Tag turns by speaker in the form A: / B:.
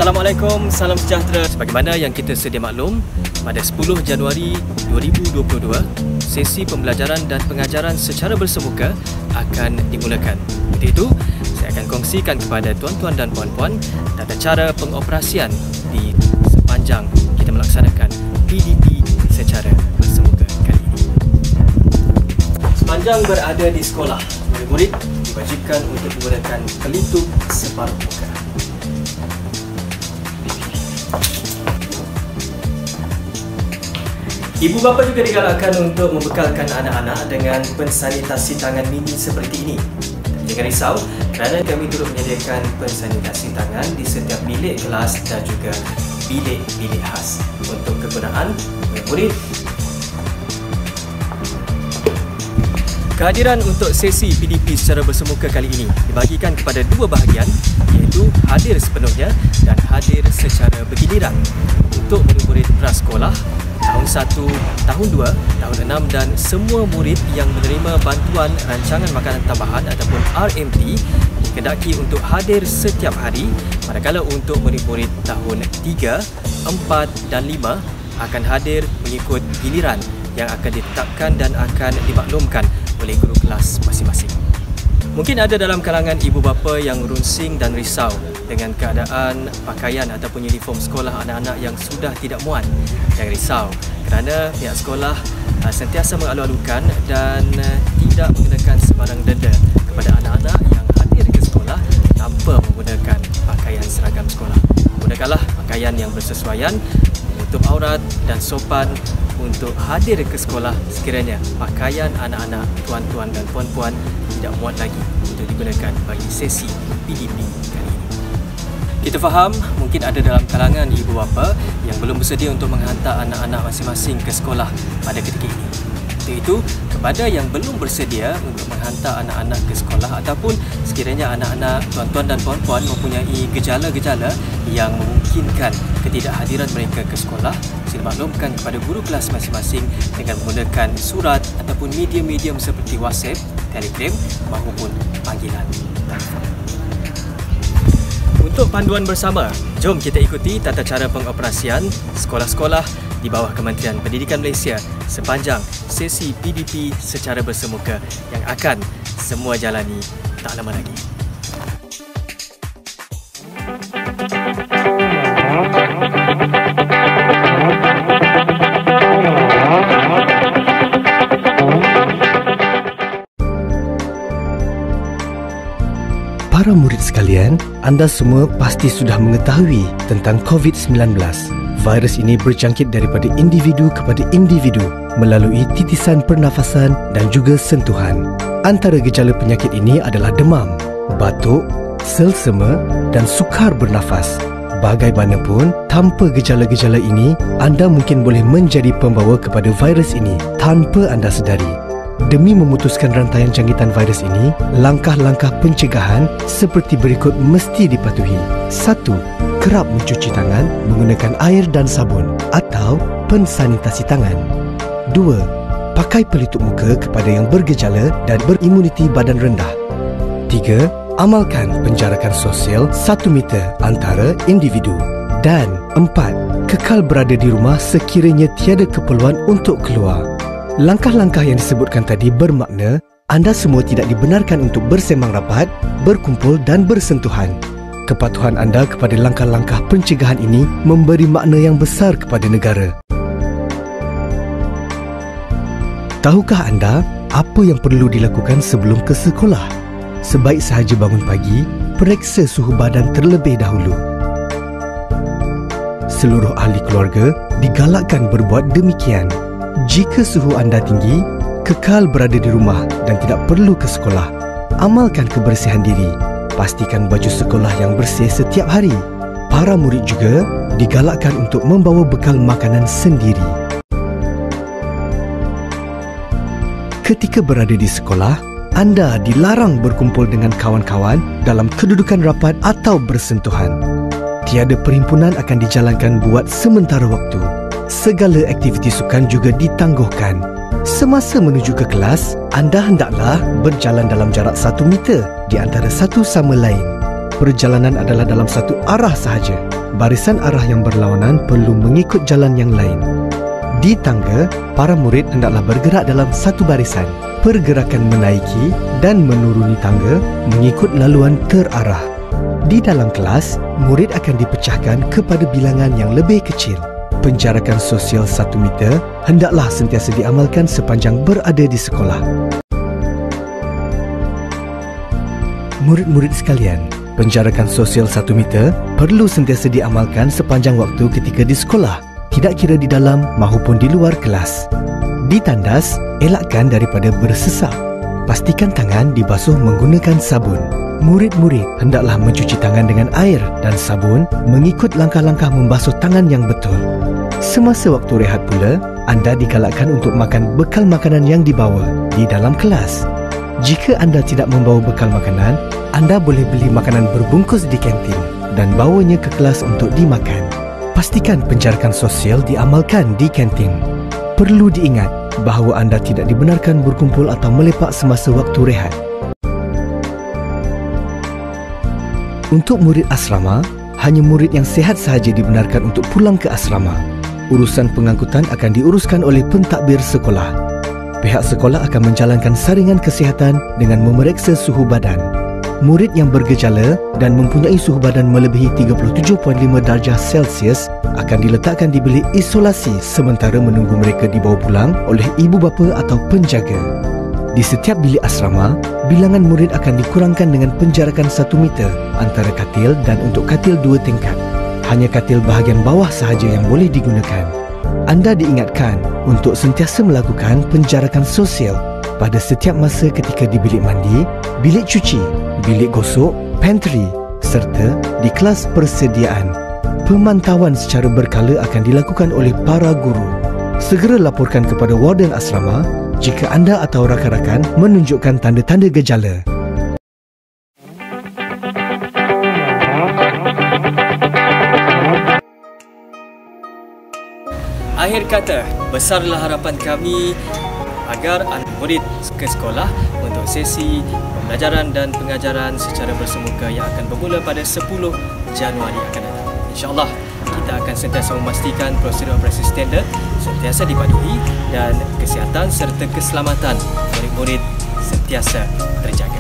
A: Assalamualaikum, salam sejahtera. Sebagaimana yang kita sedia maklum, pada 10 Januari 2022, sesi pembelajaran dan pengajaran secara bersemuka akan dimulakan. Untuk itu, saya akan kongsikan kepada tuan-tuan dan puan-puan tata cara pengoperasian di sepanjang kita melaksanakan PDP secara bersemuka kali ini. Sepanjang berada di sekolah, murid-murid diwajibkan untuk menggunakan pelitup separuh muka. Ibu bapa juga digalakkan untuk membekalkan anak-anak dengan pensanitasi tangan mini seperti ini. Jangan risau kerana kami turut menyediakan pensanitasi tangan di setiap bilik kelas dan juga bilik-bilik khas untuk kegunaan murid. Kehadiran untuk sesi PDP secara bersemuka kali ini dibahagikan kepada dua bahagian, iaitu hadir sepenuhnya dan hadir secara bergiliran untuk murid-murid prasekolah tahun 1, tahun 2, tahun 6 dan semua murid yang menerima bantuan rancangan makanan tambahan ataupun RMT dikendaki untuk hadir setiap hari, manakala untuk murid-murid tahun 3, 4 dan 5 akan hadir mengikut giliran yang akan ditetapkan dan akan dimaklumkan oleh guru kelas masing-masing. Mungkin ada dalam kalangan ibu bapa yang runsing dan risau dengan keadaan pakaian ataupun uniform sekolah anak-anak yang sudah tidak muat. Jangan risau kerana pihak sekolah sentiasa mengalu-alukan dan tidak menggunakan sebarang denda kepada anak-anak yang hadir ke sekolah tanpa menggunakan pakaian seragam sekolah. Gunakanlah pakaian yang bersesuaian, menutup aurat dan sopan untuk hadir ke sekolah sekiranya pakaian anak-anak tuan-tuan dan puan-puan tidak muat lagi untuk digunakan bagi sesi PDP kali ini. Kita faham mungkin ada dalam kalangan ibu bapa yang belum bersedia untuk menghantar anak-anak masing-masing ke sekolah pada ketika ini. Untuk itu, kepada yang belum bersedia untuk menghantar anak-anak ke sekolah ataupun sekiranya anak-anak tuan-tuan dan puan-puan mempunyai gejala-gejala yang memungkinkan ketidakhadiran mereka ke sekolah, sila maklumkan kepada guru kelas masing-masing dengan menggunakan surat ataupun medium-medium seperti WhatsApp, Telegram maupun panggilan telefon. Untuk panduan bersama, jom kita ikuti tata cara pengoperasian sekolah-sekolah di bawah Kementerian Pendidikan Malaysia sepanjang sesi PDP secara bersemuka yang akan semua jalani tak lama lagi.
B: Para murid sekalian, anda semua pasti sudah mengetahui tentang COVID-19. Virus ini berjangkit daripada individu kepada individu melalui titisan pernafasan dan juga sentuhan. Antara gejala penyakit ini adalah demam, batuk, selsema dan sukar bernafas. Bagaimanapun, tanpa gejala-gejala ini, anda mungkin boleh menjadi pembawa kepada virus ini tanpa anda sedari. Demi memutuskan rantaian jangkitan virus ini, langkah-langkah pencegahan seperti berikut mesti dipatuhi. 1. Kerap mencuci tangan menggunakan air dan sabun atau pensanitasi tangan. 2. Pakai pelitup muka kepada yang bergejala dan berimuniti badan rendah. 3. Amalkan penjarakan sosial 1 meter antara individu. Dan 4. Kekal berada di rumah sekiranya tiada keperluan untuk keluar. Langkah-langkah yang disebutkan tadi bermakna anda semua tidak dibenarkan untuk bersembang rapat, berkumpul dan bersentuhan. Kepatuhan anda kepada langkah-langkah pencegahan ini memberi makna yang besar kepada negara. Tahukah anda apa yang perlu dilakukan sebelum ke sekolah? Sebaik sahaja bangun pagi, periksa suhu badan terlebih dahulu. Seluruh ahli keluarga digalakkan berbuat demikian. Jika suhu anda tinggi, kekal berada di rumah dan tidak perlu ke sekolah. Amalkan kebersihan diri. Pastikan baju sekolah yang bersih setiap hari. Para murid juga digalakkan untuk membawa bekal makanan sendiri. Ketika berada di sekolah, anda dilarang berkumpul dengan kawan-kawan dalam kedudukan rapat atau bersentuhan. Tiada perhimpunan akan dijalankan buat sementara waktu. Segala aktiviti sukan juga ditangguhkan. Semasa menuju ke kelas, anda hendaklah berjalan dalam jarak 1 meter di antara satu sama lain. Perjalanan adalah dalam satu arah sahaja. barisan arah yang berlawanan perlu mengikut jalan yang lain. Di tangga, para murid hendaklah bergerak dalam satu barisan. Pergerakan menaiki dan menuruni tangga mengikut laluan terarah. Di dalam kelas, murid akan dipecahkan kepada bilangan yang lebih kecil. Penjarakan sosial 1 meter hendaklah sentiasa diamalkan sepanjang berada di sekolah. Murid-murid sekalian, penjarakan sosial 1 meter perlu sentiasa diamalkan sepanjang waktu ketika di sekolah, tidak kira di dalam maupun di luar kelas. Di tandas, elakkan daripada bersesap. Pastikan tangan dibasuh menggunakan sabun. Murid-murid hendaklah mencuci tangan dengan air dan sabun mengikut langkah-langkah membasuh tangan yang betul. Semasa waktu rehat pula, anda digalakkan untuk makan bekal makanan yang dibawa di dalam kelas. Jika anda tidak membawa bekal makanan, anda boleh beli makanan berbungkus di kantin dan bawanya ke kelas untuk dimakan. Pastikan penjarakan sosial diamalkan di kantin. Perlu diingat bahawa anda tidak dibenarkan berkumpul atau melepak semasa waktu rehat. Untuk murid asrama, hanya murid yang sihat sahaja dibenarkan untuk pulang ke asrama. Urusan pengangkutan akan diuruskan oleh pentadbir sekolah. Pihak sekolah akan menjalankan saringan kesihatan dengan memeriksa suhu badan. Murid yang bergejala dan mempunyai suhu badan melebihi 37.5 darjah Celsius akan diletakkan di bilik isolasi sementara menunggu mereka dibawa pulang oleh ibu bapa atau penjaga. Di setiap bilik asrama, bilangan murid akan dikurangkan dengan penjarakan 1 meter antara katil dan untuk katil 2 tingkat. Hanya katil bahagian bawah sahaja yang boleh digunakan. Anda diingatkan untuk sentiasa melakukan penjarakan sosial pada setiap masa ketika di bilik mandi, bilik cuci, bilik gosok, pantry serta di kelas persediaan. Pemantauan secara berkala akan dilakukan oleh para guru. Segera laporkan kepada warden asrama jika anda atau rakan-rakan menunjukkan tanda-tanda gejala.
A: Akhir kata, besarlah harapan kami agar anak murid ke sekolah untuk sesi pembelajaran dan pengajaran secara bersemuka yang akan bermula pada 10 Januari akan datang. InsyaAllah, kita akan sentiasa memastikan prosedur operasi standard sentiasa dipatuhi dan kesihatan serta keselamatan murid-murid sentiasa terjaga.